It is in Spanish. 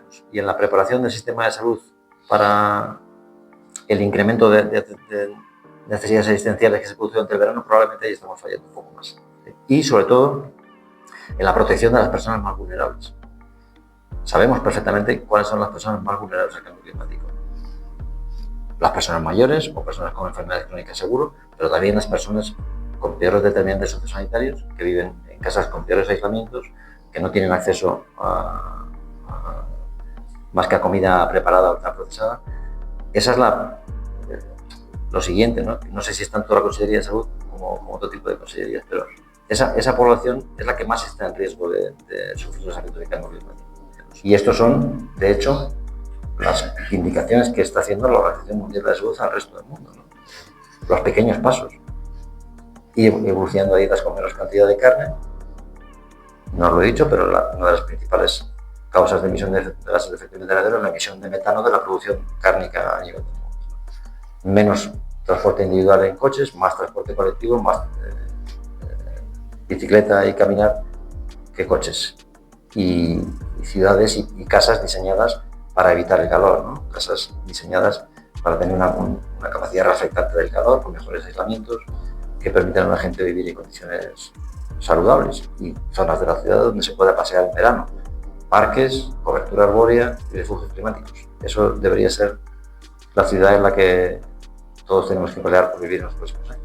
climáticos y en la preparación del sistema de salud para el incremento de necesidades existenciales que se produce durante el verano, probablemente ahí estamos fallando un poco más. Y sobre todo en la protección de las personas más vulnerables. Sabemos perfectamente cuáles son las personas más vulnerables al cambio climático. Las personas mayores o personas con enfermedades crónicas seguro, pero también las personas con peores determinantes sociosanitarios, que viven en casas con peores aislamientos, que no tienen acceso más que a comida preparada o ultraprocesada. Esa es lo siguiente, ¿no? No sé si es tanto la Consellería de Salud como otro tipo de consellerías, pero esa población es la que más está en riesgo de sufrir los efectos de cambio climático. Y estos son, de hecho, las indicaciones que está haciendo la Organización Mundial de la Salud al resto del mundo, ¿no? Los pequeños pasos. Ir evolucionando a dietas con menos cantidad de carne. No lo he dicho, pero una de las principales causas de emisión de gases de efecto invernadero es la emisión de metano de la producción cárnica a nivel del mundo. Menos transporte individual en coches, más transporte colectivo, más bicicleta y caminar que coches. Y ciudades y casas diseñadas para evitar el calor, ¿no? Casas diseñadas para tener una capacidad reflectante del calor, con mejores aislamientos, que permitan a la gente vivir en condiciones saludables, y zonas de la ciudad donde se pueda pasear en verano, parques, cobertura arbórea y refugios climáticos. Eso debería ser la ciudad en la que todos tenemos que pelear por vivir en los próximos años.